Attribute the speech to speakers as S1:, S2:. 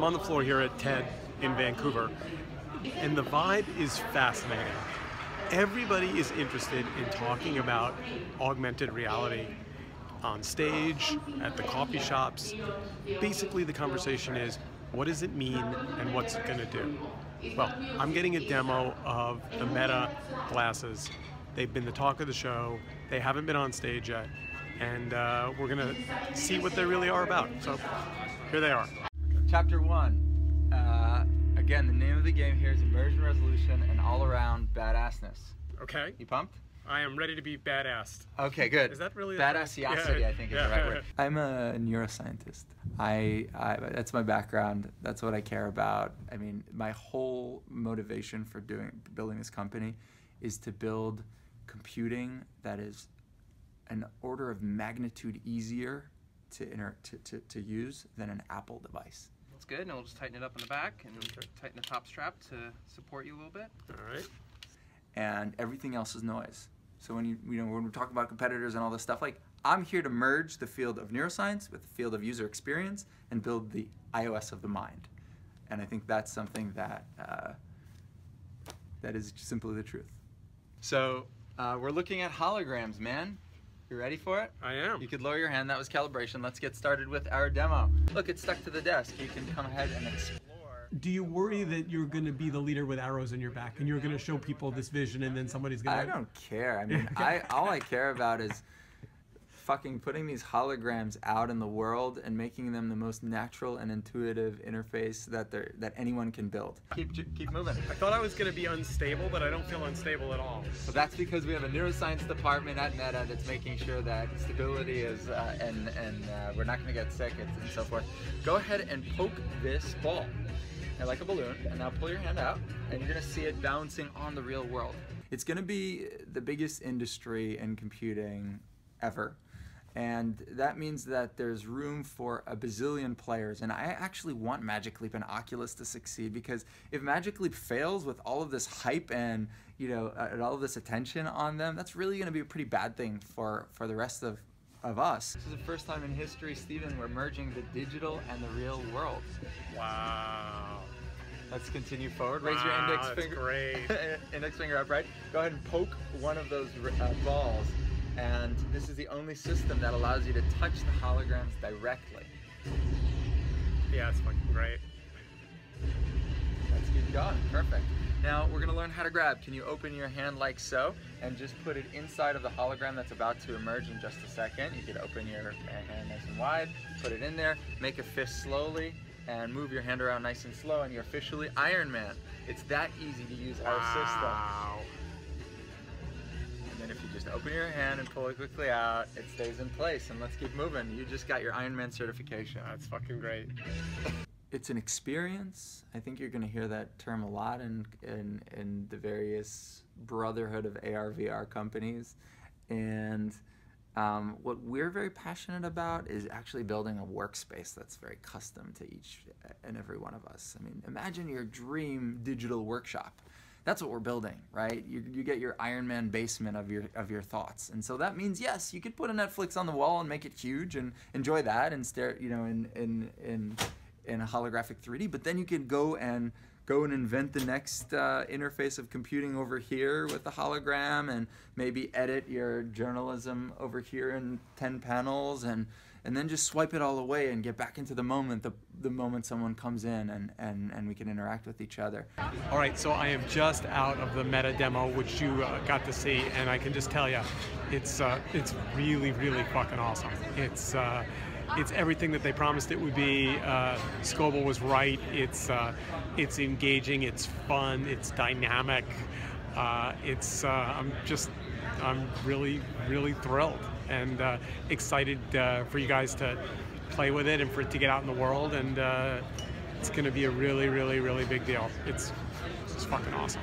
S1: I'm on the floor here at TED in Vancouver, and the vibe is fascinating. Everybody is interested in talking about augmented reality on stage, at the coffee shops. Basically, the conversation is, what does it mean and what's it gonna do? Well, I'm getting a demo of the Meta glasses. They've been the talk of the show. They haven't been on stage yet. And we're gonna see what they really are about. So here they are.
S2: Chapter 1. Again, the name of the game here is Immersion Resolution and all-around badassness.
S1: Okay.
S2: You pumped?
S1: I am ready to be badassed.
S2: Okay, good.
S1: Is that really
S2: badassiosity? I think is the right word.
S3: I'm a neuroscientist. That's my background. That's what I care about. I mean, my whole motivation for building this company is to build computing that is an order of magnitude easier to use than an Apple device.
S4: That's good, and we'll just tighten it up in the back and tighten the top strap to support you a little bit.
S1: All right.
S3: And everything else is noise. So when when we're talking about competitors and all this stuff, like, I'm here to merge the field of neuroscience with the field of user experience and build the iOS of the mind. And I think that's something that that is simply the truth.
S2: So we're looking at holograms, man. You ready for it?
S1: I am.
S2: You could lower your hand. That was calibration. Let's get started with our demo. Look, it's stuck to the desk. You can come ahead and explore.
S1: Do you worry that you're going to be the leader with arrows in your back and you're going to show people this vision and then somebody's going to...
S3: I don't care. I mean, all I care about is fucking putting these holograms out in the world and making them the most natural and intuitive interface that anyone can build.
S2: Keep moving.
S1: I thought I was going to be unstable, but I don't feel unstable at all.
S2: So that's because we have a neuroscience department at Meta that's making sure that stability is, and we're not going to get sick and so forth. Go ahead and poke this ball like a balloon, and now pull your hand out, and you're going to see it bouncing on the real world.
S3: It's going to be the biggest industry in computing ever. And that means that there's room for a bazillion players. And I actually want Magic Leap and Oculus to succeed, because if Magic Leap fails with all of this hype and and all of this attention on them, that's really going to be a pretty bad thing for the rest of us.
S2: This is the first time in history, Steven, we're merging the digital and the real world.
S1: Wow.
S2: Let's continue forward. Raise your index finger.
S1: Great.
S2: Index finger upright. Go ahead and poke one of those balls. And this is the only system that allows you to touch the holograms directly.
S1: Yeah, it's fucking great.
S2: Let's keep going. Perfect. Now we're going to learn how to grab. Can you open your hand like so and just put it inside of the hologram that's about to emerge in just a second? You could open your hand nice and wide, put it in there, make a fist slowly, and move your hand around nice and slow, and you're officially Iron Man. It's that easy to use our system.
S1: Wow.
S2: And then if you just open your hand and pull it quickly out, it stays in place. And let's keep moving. You just got your Iron Man certification.
S1: That's fucking great.
S3: It's an experience. I think you're going to hear that term a lot in the various brotherhood of AR/VR companies. And what we're very passionate about is actually building a workspace that's very custom to each and every one of us. I mean, imagine your dream digital workshop. That's what we're building, right? You get your Iron Man basement of your thoughts, and so that means, yes, you could put a Netflix on the wall and make it huge and enjoy that and stare, in a holographic 3D. But then you can go and invent the next interface of computing over here with the hologram, and maybe edit your journalism over here in 10 panels, and then just swipe it all away and get back into the moment, the moment someone comes in, and we can interact with each other.
S1: All right, so I am just out of the Meta demo, which you got to see, and I can just tell you, it's really, really fucking awesome. It's everything that they promised it would be. Scoble was right. It's engaging. It's fun. It's dynamic. I'm really, really thrilled and excited for you guys to play with it and for it to get out in the world. And it's going to be a really, really, really big deal. It's fucking awesome.